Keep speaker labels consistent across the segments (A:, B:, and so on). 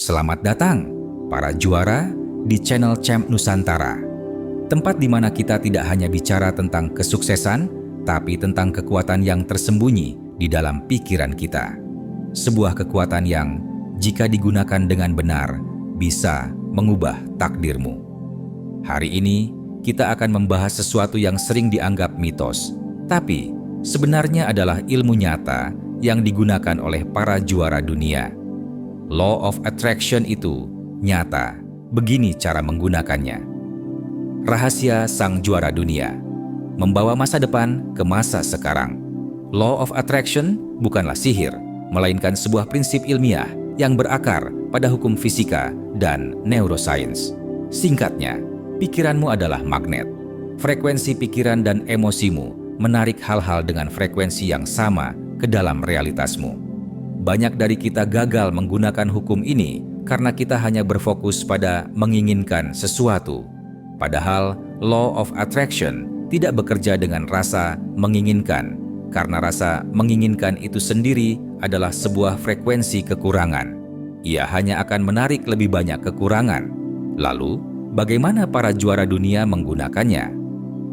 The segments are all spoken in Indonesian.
A: Selamat datang, para juara di channel Champ Nusantara. Tempat di mana kita tidak hanya bicara tentang kesuksesan, tapi tentang kekuatan yang tersembunyi di dalam pikiran kita. Sebuah kekuatan yang, jika digunakan dengan benar, bisa mengubah takdirmu. Hari ini, kita akan membahas sesuatu yang sering dianggap mitos, tapi sebenarnya adalah ilmu nyata yang digunakan oleh para juara dunia. Law of Attraction itu nyata, begini cara menggunakannya. Rahasia sang juara dunia, membawa masa depan ke masa sekarang. Law of Attraction bukanlah sihir, melainkan sebuah prinsip ilmiah yang berakar pada hukum fisika dan neuroscience. Singkatnya, pikiranmu adalah magnet. Frekuensi pikiran dan emosimu menarik hal-hal dengan frekuensi yang sama ke dalam realitasmu. Banyak dari kita gagal menggunakan hukum ini karena kita hanya berfokus pada menginginkan sesuatu. Padahal, Law of Attraction tidak bekerja dengan rasa menginginkan, karena rasa menginginkan itu sendiri adalah sebuah frekuensi kekurangan. Ia hanya akan menarik lebih banyak kekurangan. Lalu, bagaimana para juara dunia menggunakannya?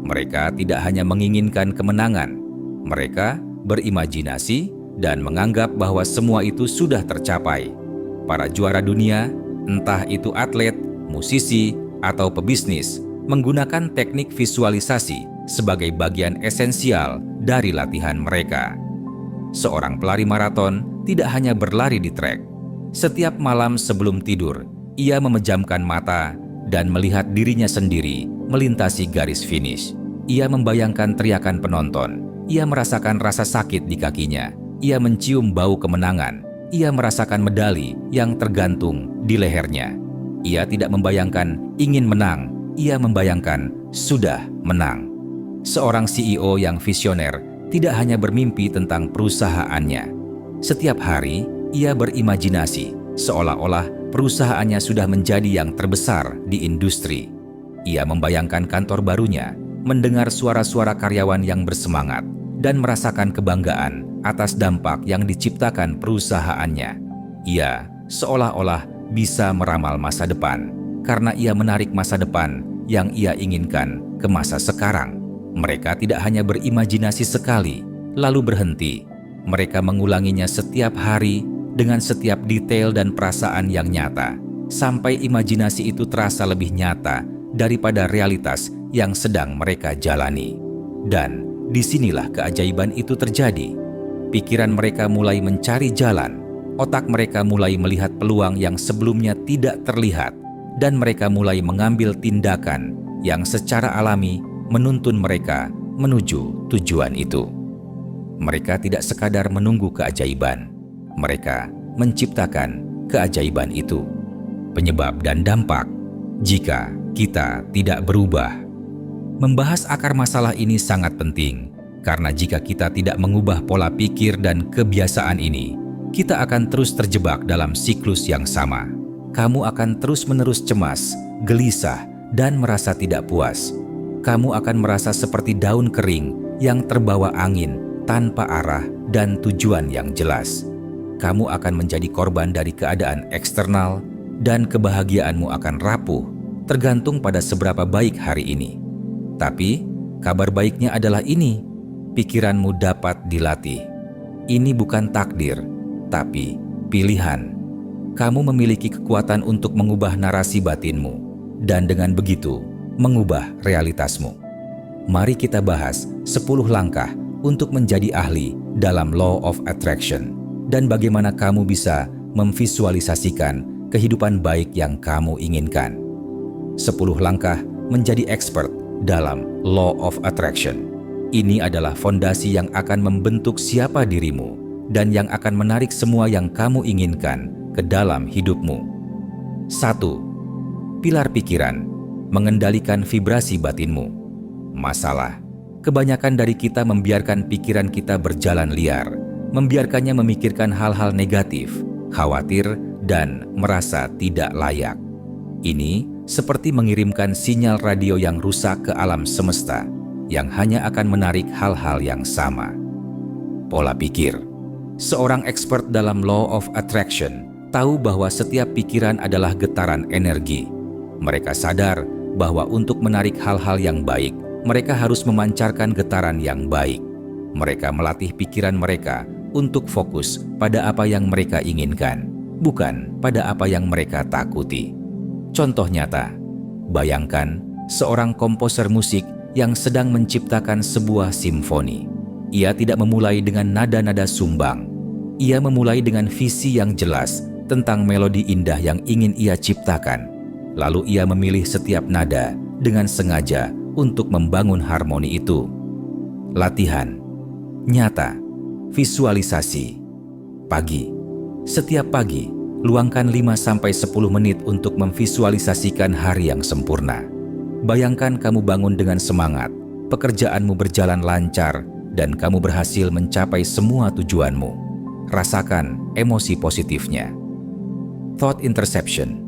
A: Mereka tidak hanya menginginkan kemenangan, mereka berimajinasi dan menganggap bahwa semua itu sudah tercapai. Para juara dunia, entah itu atlet, musisi, atau pebisnis, menggunakan teknik visualisasi sebagai bagian esensial dari latihan mereka. Seorang pelari maraton tidak hanya berlari di trek. Setiap malam sebelum tidur, ia memejamkan mata dan melihat dirinya sendiri melintasi garis finish. Ia membayangkan teriakan penonton, ia merasakan rasa sakit di kakinya, ia mencium bau kemenangan, ia merasakan medali yang tergantung di lehernya. Ia tidak membayangkan ingin menang, ia membayangkan sudah menang. Seorang CEO yang visioner tidak hanya bermimpi tentang perusahaannya. Setiap hari, ia berimajinasi seolah-olah perusahaannya sudah menjadi yang terbesar di industri. Ia membayangkan kantor barunya, mendengar suara-suara karyawan yang bersemangat, dan merasakan kebanggaan atas dampak yang diciptakan perusahaannya. Ia seolah-olah bisa meramal masa depan, karena ia menarik masa depan yang ia inginkan ke masa sekarang. Mereka tidak hanya berimajinasi sekali, lalu berhenti. Mereka mengulanginya setiap hari dengan setiap detail dan perasaan yang nyata, sampai imajinasi itu terasa lebih nyata daripada realitas yang sedang mereka jalani. Dan disinilah keajaiban itu terjadi. Pikiran mereka mulai mencari jalan, otak mereka mulai melihat peluang yang sebelumnya tidak terlihat, dan mereka mulai mengambil tindakan yang secara alami menuntun mereka menuju tujuan itu. Mereka tidak sekadar menunggu keajaiban, mereka menciptakan keajaiban itu. Penyebab dan dampak jika kita tidak berubah. Membahas akar masalah ini sangat penting, karena jika kita tidak mengubah pola pikir dan kebiasaan ini, kita akan terus terjebak dalam siklus yang sama. Kamu akan terus-menerus cemas, gelisah, dan merasa tidak puas. Kamu akan merasa seperti daun kering yang terbawa angin tanpa arah dan tujuan yang jelas. Kamu akan menjadi korban dari keadaan eksternal, dan kebahagiaanmu akan rapuh, tergantung pada seberapa baik hari ini. Tapi, kabar baiknya adalah ini, pikiranmu dapat dilatih. Ini bukan takdir, tapi pilihan. Kamu memiliki kekuatan untuk mengubah narasi batinmu, dan dengan begitu, mengubah realitasmu. Mari kita bahas 10 langkah untuk menjadi ahli dalam Law of Attraction, dan bagaimana kamu bisa memvisualisasikan kehidupan baik yang kamu inginkan. 10 langkah menjadi expert dalam Law of Attraction. Ini adalah fondasi yang akan membentuk siapa dirimu dan yang akan menarik semua yang kamu inginkan ke dalam hidupmu. 1. Pilar pikiran, mengendalikan vibrasi batinmu. Masalah, kebanyakan dari kita membiarkan pikiran kita berjalan liar, membiarkannya memikirkan hal-hal negatif, khawatir, dan merasa tidak layak. Ini seperti mengirimkan sinyal radio yang rusak ke alam semesta, yang hanya akan menarik hal-hal yang sama. Pola pikir. Seorang expert dalam Law of Attraction tahu bahwa setiap pikiran adalah getaran energi. Mereka sadar bahwa untuk menarik hal-hal yang baik, mereka harus memancarkan getaran yang baik. Mereka melatih pikiran mereka untuk fokus pada apa yang mereka inginkan, bukan pada apa yang mereka takuti. Contoh nyata, bayangkan seorang komposer musik yang sedang menciptakan sebuah simfoni. Ia tidak memulai dengan nada-nada sumbang. Ia memulai dengan visi yang jelas tentang melodi indah yang ingin ia ciptakan. Lalu ia memilih setiap nada dengan sengaja untuk membangun harmoni itu. Latihan nyata, visualisasi. Pagi. Setiap pagi, luangkan 5-10 menit untuk memvisualisasikan hari yang sempurna. Bayangkan kamu bangun dengan semangat, pekerjaanmu berjalan lancar, dan kamu berhasil mencapai semua tujuanmu. Rasakan emosi positifnya. Thought interception.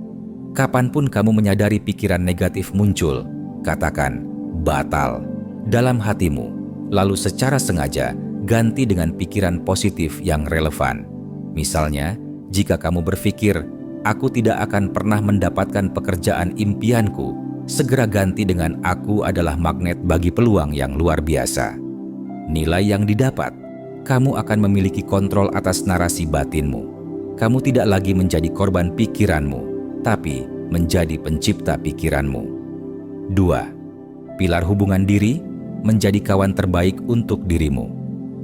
A: Kapanpun kamu menyadari pikiran negatif muncul, katakan batal dalam hatimu, lalu secara sengaja ganti dengan pikiran positif yang relevan. Misalnya, jika kamu berpikir, aku tidak akan pernah mendapatkan pekerjaan impianku, segera ganti dengan aku adalah magnet bagi peluang yang luar biasa. Nilai yang didapat, kamu akan memiliki kontrol atas narasi batinmu. Kamu tidak lagi menjadi korban pikiranmu, tapi menjadi pencipta pikiranmu. 2. Pilar hubungan diri, menjadi kawan terbaik untuk dirimu.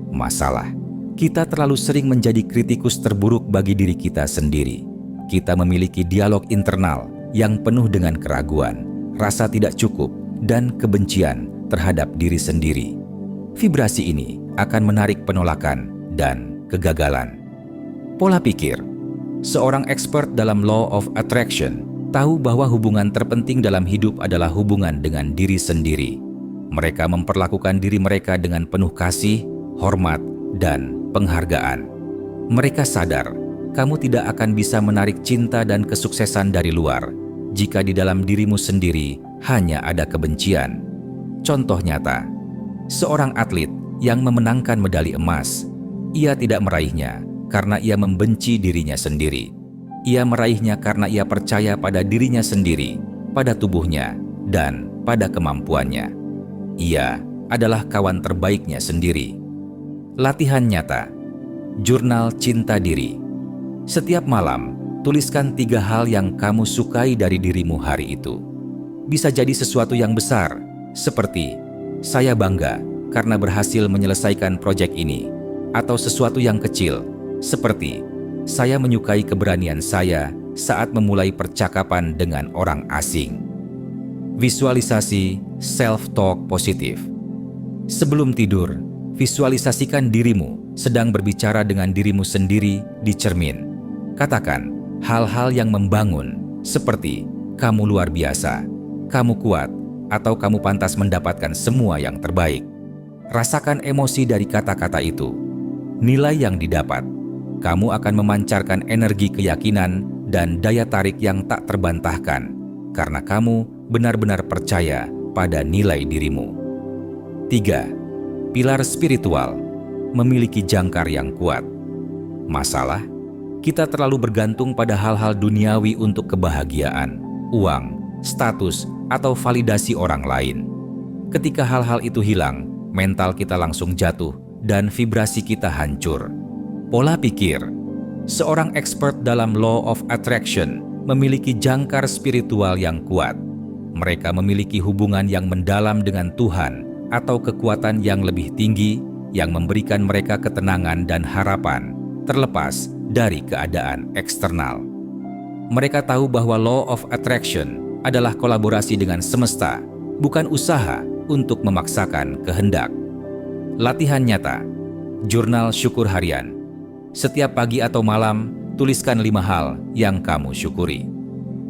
A: Masalah, kita terlalu sering menjadi kritikus terburuk bagi diri kita sendiri. Kita memiliki dialog internal yang penuh dengan keraguan, rasa tidak cukup, dan kebencian terhadap diri sendiri. Vibrasi ini akan menarik penolakan dan kegagalan. Pola pikir. Seorang expert dalam Law of Attraction tahu bahwa hubungan terpenting dalam hidup adalah hubungan dengan diri sendiri. Mereka memperlakukan diri mereka dengan penuh kasih, hormat, dan penghargaan. Mereka sadar kamu tidak akan bisa menarik cinta dan kesuksesan dari luar jika di dalam dirimu sendiri hanya ada kebencian. Contoh nyata, seorang atlet yang memenangkan medali emas, ia tidak meraihnya karena ia membenci dirinya sendiri. Ia meraihnya karena ia percaya pada dirinya sendiri, pada tubuhnya, dan pada kemampuannya. Ia adalah kawan terbaiknya sendiri. Latihan nyata. Jurnal cinta diri. Setiap malam, tuliskan 3 hal yang kamu sukai dari dirimu hari itu. Bisa jadi sesuatu yang besar, seperti saya bangga karena berhasil menyelesaikan proyek ini, atau sesuatu yang kecil, seperti saya menyukai keberanian saya saat memulai percakapan dengan orang asing. Visualisasi self-talk positif. Sebelum tidur, visualisasikan dirimu sedang berbicara dengan dirimu sendiri di cermin. Katakan hal-hal yang membangun, seperti kamu luar biasa, kamu kuat, atau kamu pantas mendapatkan semua yang terbaik. Rasakan emosi dari kata-kata itu. Nilai yang didapat, kamu akan memancarkan energi keyakinan dan daya tarik yang tak terbantahkan, karena kamu benar-benar percaya pada nilai dirimu. 3. Pilar spiritual, memiliki jangkar yang kuat. Masalah, kita terlalu bergantung pada hal-hal duniawi untuk kebahagiaan, uang, status, atau validasi orang lain. Ketika hal-hal itu hilang, mental kita langsung jatuh dan vibrasi kita hancur. Pola pikir. Seorang expert dalam Law of Attraction memiliki jangkar spiritual yang kuat. Mereka memiliki hubungan yang mendalam dengan Tuhan atau kekuatan yang lebih tinggi yang memberikan mereka ketenangan dan harapan, terlepas dari keadaan eksternal. Mereka tahu bahwa Law of Attraction adalah kolaborasi dengan semesta, bukan usaha untuk memaksakan kehendak. Latihan nyata. Jurnal syukur harian. Setiap pagi atau malam, tuliskan 5 hal yang kamu syukuri.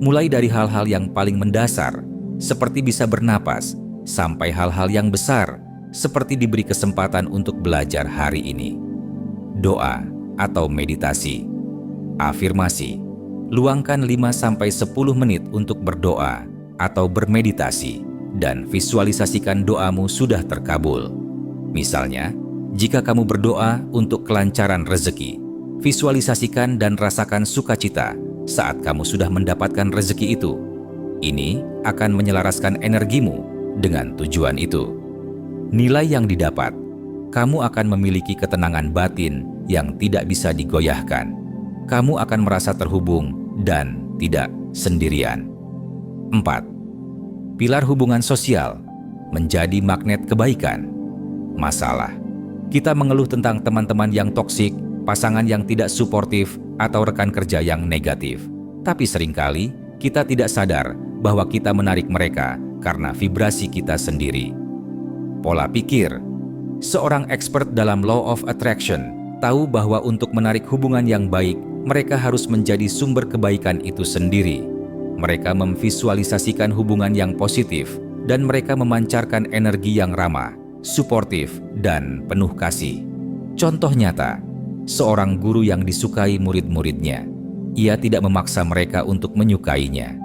A: Mulai dari hal-hal yang paling mendasar, seperti bisa bernapas, sampai hal-hal yang besar, seperti diberi kesempatan untuk belajar hari ini. Doa atau meditasi. Afirmasi. Luangkan 5-10 menit untuk berdoa atau bermeditasi dan visualisasikan doamu sudah terkabul. Misalnya, jika kamu berdoa untuk kelancaran rezeki, Visualisasikan dan rasakan sukacita saat kamu sudah mendapatkan rezeki itu. Ini akan menyelaraskan energimu dengan tujuan itu. Nilai yang didapat, kamu akan memiliki ketenangan batin yang tidak bisa digoyahkan. Kamu akan merasa terhubung dan tidak sendirian. 4. Pilar hubungan sosial, menjadi magnet kebaikan. Masalah, kita mengeluh tentang teman-teman yang toksik, pasangan yang tidak suportif, atau rekan kerja yang negatif. Tapi seringkali kita tidak sadar bahwa kita menarik mereka karena vibrasi kita sendiri. Pola pikir, seorang expert dalam Law of Attraction tahu bahwa untuk menarik hubungan yang baik, mereka harus menjadi sumber kebaikan itu sendiri. Mereka memvisualisasikan hubungan yang positif, dan mereka memancarkan energi yang ramah, suportif, dan penuh kasih. Contoh nyata, seorang guru yang disukai murid-muridnya. Ia tidak memaksa mereka untuk menyukainya.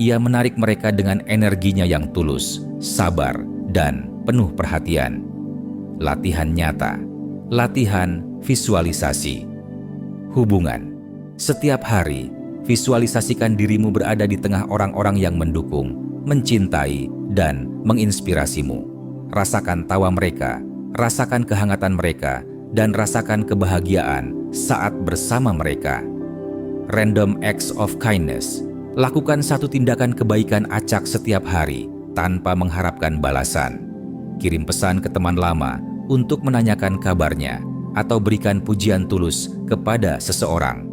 A: Ia menarik mereka dengan energinya yang tulus, sabar, dan penuh perhatian. Latihan nyata, latihan visualisasi. Hubungan, setiap hari, visualisasikan dirimu berada di tengah orang-orang yang mendukung, mencintai, dan menginspirasimu. Rasakan tawa mereka, rasakan kehangatan mereka, dan rasakan kebahagiaan saat bersama mereka. Random acts of kindness. Lakukan satu tindakan kebaikan acak setiap hari tanpa mengharapkan balasan. Kirim pesan ke teman lama untuk menanyakan kabarnya atau berikan pujian tulus kepada seseorang.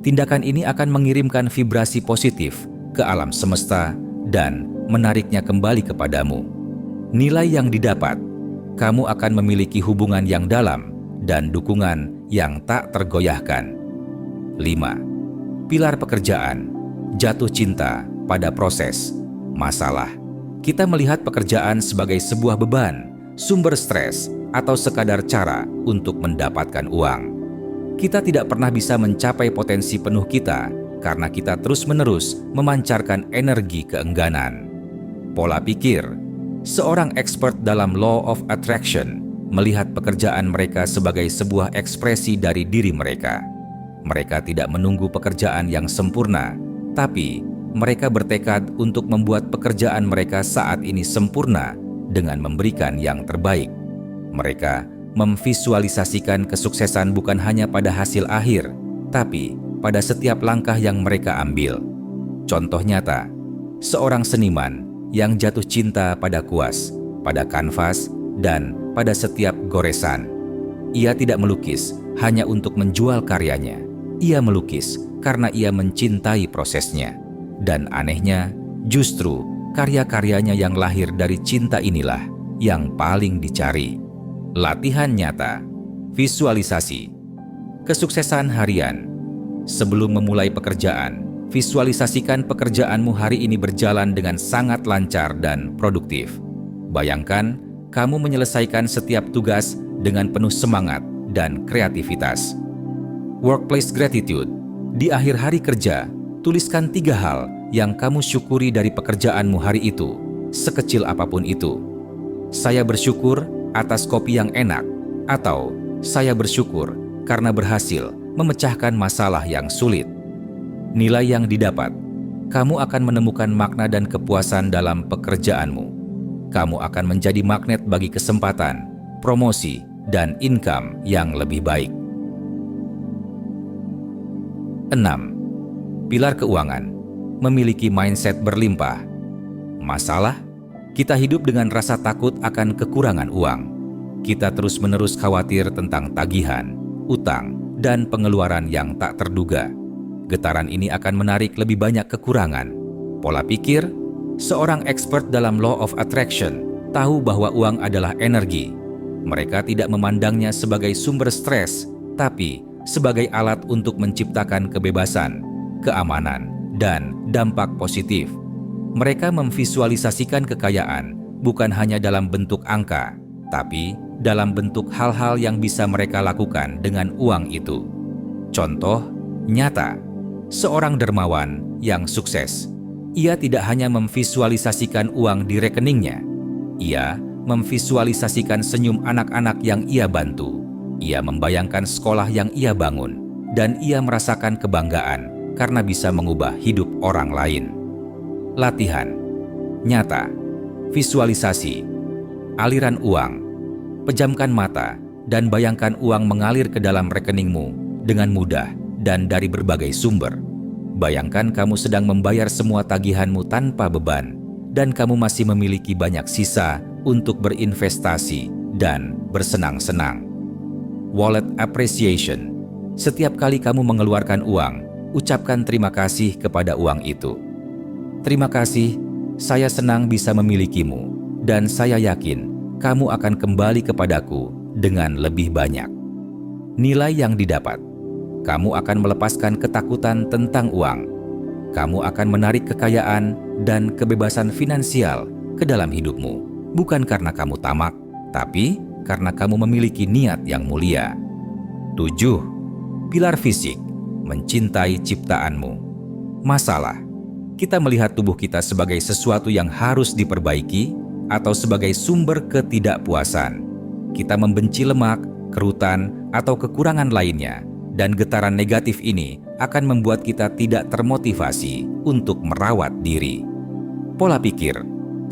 A: Tindakan ini akan mengirimkan vibrasi positif ke alam semesta dan menariknya kembali kepadamu. Nilai yang didapat, kamu akan memiliki hubungan yang dalam dan dukungan yang tak tergoyahkan. 5. Pilar pekerjaan, jatuh cinta pada proses. Masalah, kita melihat pekerjaan sebagai sebuah beban, sumber stres, atau sekadar cara untuk mendapatkan uang. Kita tidak pernah bisa mencapai potensi penuh kita karena kita terus-menerus memancarkan energi keengganan. Pola pikir, seorang expert dalam Law of Attraction melihat pekerjaan mereka sebagai sebuah ekspresi dari diri mereka. Mereka tidak menunggu pekerjaan yang sempurna, tapi mereka bertekad untuk membuat pekerjaan mereka saat ini sempurna dengan memberikan yang terbaik. Mereka memvisualisasikan kesuksesan bukan hanya pada hasil akhir, tapi pada setiap langkah yang mereka ambil. Contoh nyata, seorang seniman yang jatuh cinta pada kuas, pada kanvas, dan pada setiap goresan. Ia tidak melukis hanya untuk menjual karyanya. Ia melukis karena ia mencintai prosesnya. Dan anehnya, justru karya-karyanya yang lahir dari cinta inilah yang paling dicari. Latihan nyata, visualisasi. Kesuksesan harian. Sebelum memulai pekerjaan, visualisasikan pekerjaanmu hari ini berjalan dengan sangat lancar dan produktif. Bayangkan kamu menyelesaikan setiap tugas dengan penuh semangat dan kreativitas. Workplace gratitude. Di akhir hari kerja, tuliskan 3 hal yang kamu syukuri dari pekerjaanmu hari itu, sekecil apapun itu. Saya bersyukur atas kopi yang enak, atau saya bersyukur karena berhasil memecahkan masalah yang sulit. Nilai yang didapat, kamu akan menemukan makna dan kepuasan dalam pekerjaanmu. Kamu akan menjadi magnet bagi kesempatan, promosi, dan income yang lebih baik. 6. Pilar keuangan, memiliki mindset berlimpah. Masalah, kita hidup dengan rasa takut akan kekurangan uang. Kita terus-menerus khawatir tentang tagihan, utang, dan pengeluaran yang tak terduga. Getaran ini akan menarik lebih banyak kekurangan. Pola pikir, seorang expert dalam Law of Attraction tahu bahwa uang adalah energi. Mereka tidak memandangnya sebagai sumber stres, tapi sebagai alat untuk menciptakan kebebasan, keamanan, dan dampak positif. Mereka memvisualisasikan kekayaan bukan hanya dalam bentuk angka, tapi dalam bentuk hal-hal yang bisa mereka lakukan dengan uang itu. Contoh nyata, seorang dermawan yang sukses. Ia tidak hanya memvisualisasikan uang di rekeningnya. Ia memvisualisasikan senyum anak-anak yang ia bantu. Ia membayangkan sekolah yang ia bangun dan ia merasakan kebanggaan karena bisa mengubah hidup orang lain. Latihan nyata, visualisasi, aliran uang. Pejamkan mata dan bayangkan uang mengalir ke dalam rekeningmu dengan mudah dan dari berbagai sumber. Bayangkan kamu sedang membayar semua tagihanmu tanpa beban, dan kamu masih memiliki banyak sisa untuk berinvestasi dan bersenang-senang. Wallet appreciation. Setiap kali kamu mengeluarkan uang, ucapkan terima kasih kepada uang itu. Terima kasih, saya senang bisa memilikimu, dan saya yakin kamu akan kembali kepadaku dengan lebih banyak. Nilai yang didapat. Kamu akan melepaskan ketakutan tentang uang. Kamu akan menarik kekayaan dan kebebasan finansial ke dalam hidupmu, bukan karena kamu tamak, tapi karena kamu memiliki niat yang mulia. 7. Pilar fisik, mencintai ciptaanmu. Masalah. Kita melihat tubuh kita sebagai sesuatu yang harus diperbaiki atau sebagai sumber ketidakpuasan. Kita membenci lemak, kerutan, atau kekurangan lainnya, dan getaran negatif ini akan membuat kita tidak termotivasi untuk merawat diri. Pola pikir.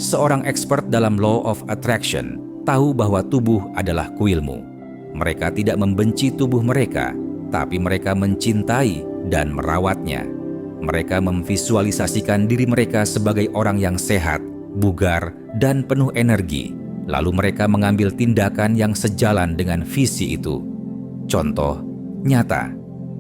A: Seorang expert dalam Law of Attraction tahu bahwa tubuh adalah kuilmu. Mereka tidak membenci tubuh mereka, tapi mereka mencintai dan merawatnya. Mereka memvisualisasikan diri mereka sebagai orang yang sehat, bugar, dan penuh energi. Lalu mereka mengambil tindakan yang sejalan dengan visi itu. Contoh nyata,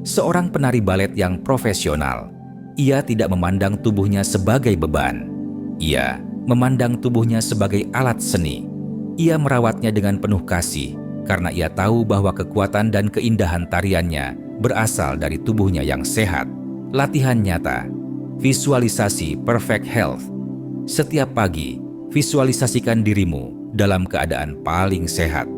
A: seorang penari balet yang profesional. Ia tidak memandang tubuhnya sebagai beban. Ia memandang tubuhnya sebagai alat seni. Ia merawatnya dengan penuh kasih karena ia tahu bahwa kekuatan dan keindahan tariannya berasal dari tubuhnya yang sehat. Latihan nyata, visualisasi perfect health. Setiap pagi, visualisasikan dirimu dalam keadaan paling sehat.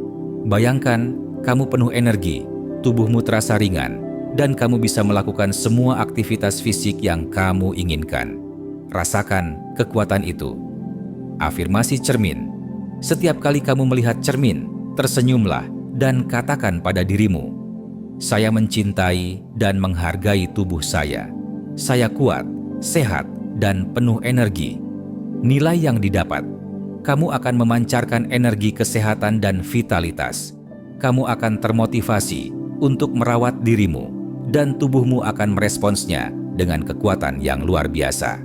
A: Bayangkan kamu penuh energi, tubuhmu terasa ringan, dan kamu bisa melakukan semua aktivitas fisik yang kamu inginkan. Rasakan kekuatan itu. Afirmasi cermin. Setiap kali kamu melihat cermin, tersenyumlah dan katakan pada dirimu, saya mencintai dan menghargai tubuh saya. Saya kuat, sehat, dan penuh energi. Nilai yang didapat. Kamu akan memancarkan energi kesehatan dan vitalitas. Kamu akan termotivasi untuk merawat dirimu, dan tubuhmu akan meresponsnya dengan kekuatan yang luar biasa.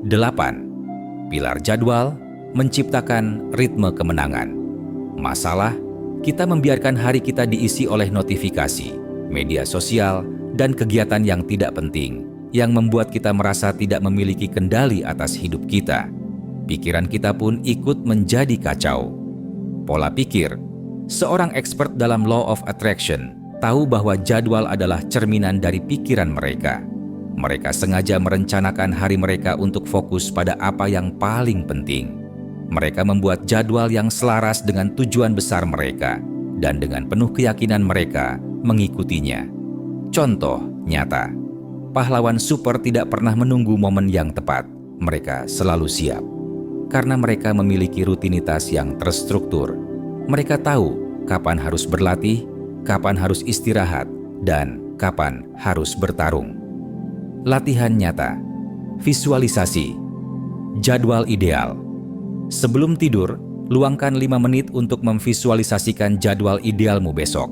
A: 8. Pilar jadwal, menciptakan ritme kemenangan. Masalah, kita membiarkan hari kita diisi oleh notifikasi, media sosial, dan kegiatan yang tidak penting, yang membuat kita merasa tidak memiliki kendali atas hidup kita. Pikiran kita pun ikut menjadi kacau. Pola pikir. Seorang expert dalam Law of Attraction tahu bahwa jadwal adalah cerminan dari pikiran mereka. Mereka sengaja merencanakan hari mereka untuk fokus pada apa yang paling penting. Mereka membuat jadwal yang selaras dengan tujuan besar mereka, dan dengan penuh keyakinan mereka mengikutinya. Contoh nyata. Pahlawan super tidak pernah menunggu momen yang tepat. Mereka selalu siap. Karena mereka memiliki rutinitas yang terstruktur. Mereka tahu kapan harus berlatih, kapan harus istirahat, dan kapan harus bertarung. Latihan nyata. Visualisasi. Jadwal ideal. Sebelum tidur, luangkan 5 menit untuk memvisualisasikan jadwal idealmu besok.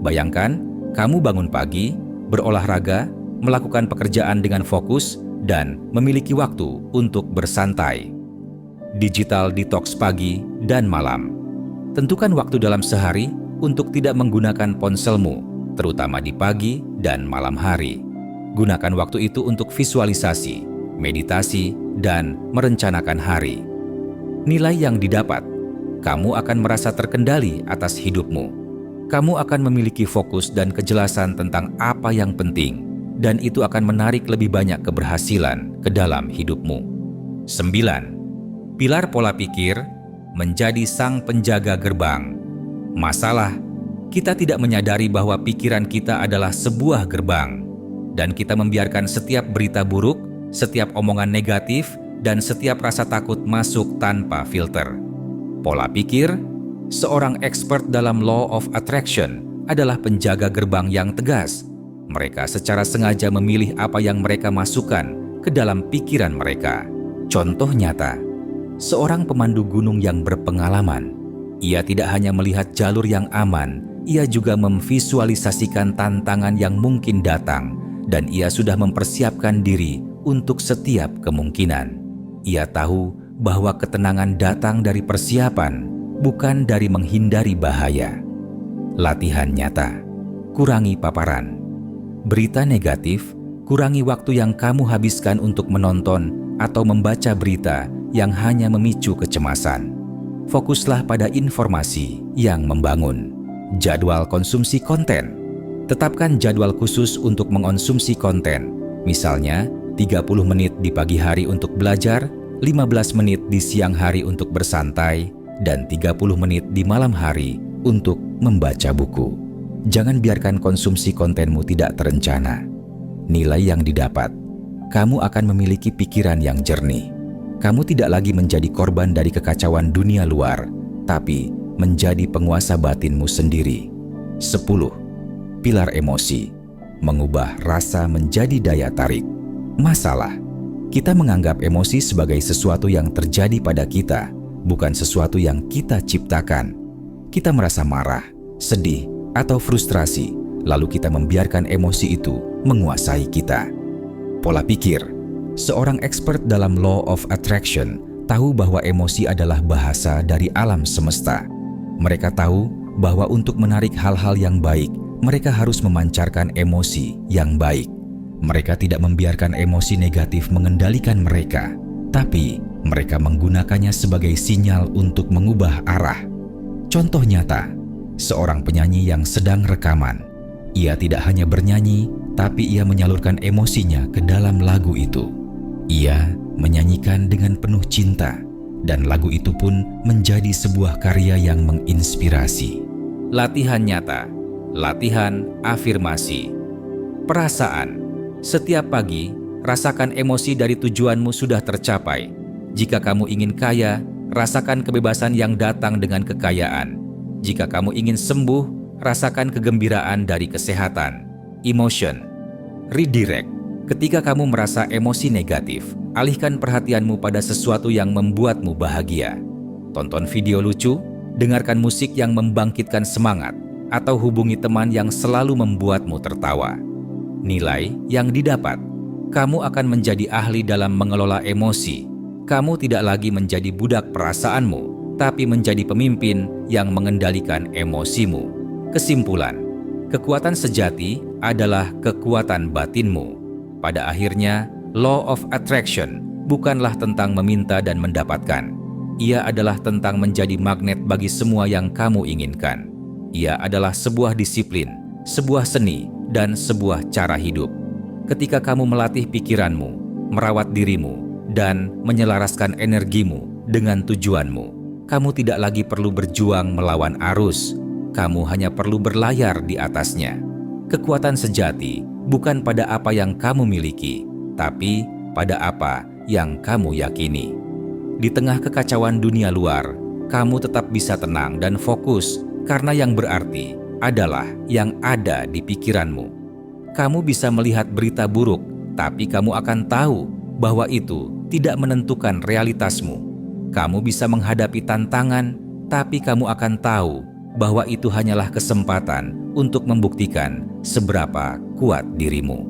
A: Bayangkan, kamu bangun pagi, berolahraga, melakukan pekerjaan dengan fokus, dan memiliki waktu untuk bersantai. Digital detox pagi dan malam. Tentukan waktu dalam sehari untuk tidak menggunakan ponselmu, terutama di pagi dan malam hari. Gunakan waktu itu untuk visualisasi, meditasi, dan merencanakan hari. Nilai yang didapat, kamu akan merasa terkendali atas hidupmu. Kamu akan memiliki fokus dan kejelasan tentang apa yang penting, dan itu akan menarik lebih banyak keberhasilan ke dalam hidupmu. 9. Pilar pola pikir, menjadi sang penjaga gerbang. Masalah, kita tidak menyadari bahwa pikiran kita adalah sebuah gerbang, dan kita membiarkan setiap berita buruk, setiap omongan negatif, dan setiap rasa takut masuk tanpa filter. Pola pikir, seorang expert dalam Law of Attraction adalah penjaga gerbang yang tegas. Mereka secara sengaja memilih apa yang mereka masukkan ke dalam pikiran mereka. Contoh nyata, seorang pemandu gunung yang berpengalaman, ia tidak hanya melihat jalur yang aman, ia juga memvisualisasikan tantangan yang mungkin datang, dan ia sudah mempersiapkan diri untuk setiap kemungkinan. Ia tahu bahwa ketenangan datang dari persiapan, bukan dari menghindari bahaya. Latihan nyata. Kurangi paparan. Berita negatif, kurangi waktu yang kamu habiskan untuk menonton atau membaca berita yang hanya memicu kecemasan. Fokuslah pada informasi yang membangun. Jadwal konsumsi konten. Tetapkan jadwal khusus untuk mengonsumsi konten. Misalnya, 30 menit di pagi hari untuk belajar, 15 menit di siang hari untuk bersantai, dan 30 menit di malam hari untuk membaca buku. Jangan biarkan konsumsi kontenmu tidak terencana. Nilai yang didapat, kamu akan memiliki pikiran yang jernih. Kamu tidak lagi menjadi korban dari kekacauan dunia luar, tapi menjadi penguasa batinmu sendiri. 10. Pilar emosi. Mengubah rasa menjadi daya tarik. Masalah, kita menganggap emosi sebagai sesuatu yang terjadi pada kita, bukan sesuatu yang kita ciptakan. Kita merasa marah, sedih, atau frustrasi, lalu kita membiarkan emosi itu menguasai kita. Pola pikir. Seorang expert dalam Law of Attraction tahu bahwa emosi adalah bahasa dari alam semesta. Mereka tahu bahwa untuk menarik hal-hal yang baik, mereka harus memancarkan emosi yang baik. Mereka tidak membiarkan emosi negatif mengendalikan mereka, tapi mereka menggunakannya sebagai sinyal untuk mengubah arah. Contoh nyata, seorang penyanyi yang sedang rekaman. Ia tidak hanya bernyanyi, tapi ia menyalurkan emosinya ke dalam lagu itu. Ia menyanyikan dengan penuh cinta, dan lagu itu pun menjadi sebuah karya yang menginspirasi. Latihan nyata. Latihan afirmasi. Perasaan. Setiap pagi, rasakan emosi dari tujuanmu sudah tercapai. Jika kamu ingin kaya, rasakan kebebasan yang datang dengan kekayaan. Jika kamu ingin sembuh, rasakan kegembiraan dari kesehatan. Emotion. Redirect. Ketika kamu merasa emosi negatif, alihkan perhatianmu pada sesuatu yang membuatmu bahagia. Tonton video lucu, dengarkan musik yang membangkitkan semangat, atau hubungi teman yang selalu membuatmu tertawa. Nilai yang didapat. Kamu akan menjadi ahli dalam mengelola emosi. Kamu tidak lagi menjadi budak perasaanmu, tapi menjadi pemimpin yang mengendalikan emosimu. Kesimpulan, kekuatan sejati adalah kekuatan batinmu. Pada akhirnya, Law of Attraction bukanlah tentang meminta dan mendapatkan. Ia adalah tentang menjadi magnet bagi semua yang kamu inginkan. Ia adalah sebuah disiplin, sebuah seni, dan sebuah cara hidup. Ketika kamu melatih pikiranmu, merawat dirimu, dan menyelaraskan energimu dengan tujuanmu, kamu tidak lagi perlu berjuang melawan arus. Kamu hanya perlu berlayar di atasnya. Kekuatan sejati bukan pada apa yang kamu miliki, tapi pada apa yang kamu yakini. Di tengah kekacauan dunia luar, kamu tetap bisa tenang dan fokus karena yang berarti adalah yang ada di pikiranmu. Kamu bisa melihat berita buruk, tapi kamu akan tahu bahwa itu tidak menentukan realitasmu. Kamu bisa menghadapi tantangan, tapi kamu akan tahu bahwa itu hanyalah kesempatan untuk membuktikan seberapa kuat dirimu.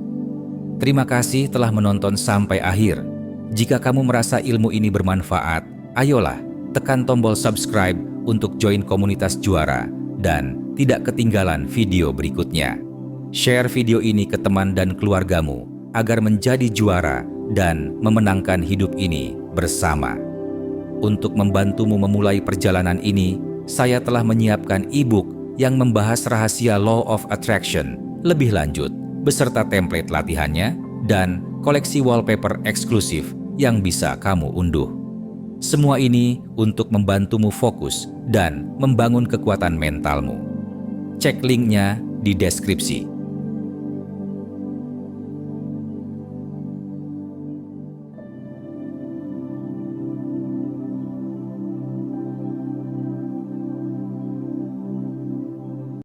A: Terima kasih telah menonton sampai akhir. Jika kamu merasa ilmu ini bermanfaat, ayolah tekan tombol subscribe untuk join komunitas juara dan tidak ketinggalan video berikutnya. Share video ini ke teman dan keluargamu agar menjadi juara dan memenangkan hidup ini bersama. Untuk membantumu memulai perjalanan ini, saya telah menyiapkan e-book yang membahas rahasia Law of Attraction lebih lanjut, beserta template latihannya dan koleksi wallpaper eksklusif yang bisa kamu unduh. Semua ini untuk membantumu fokus dan membangun kekuatan mentalmu. Cek linknya di deskripsi.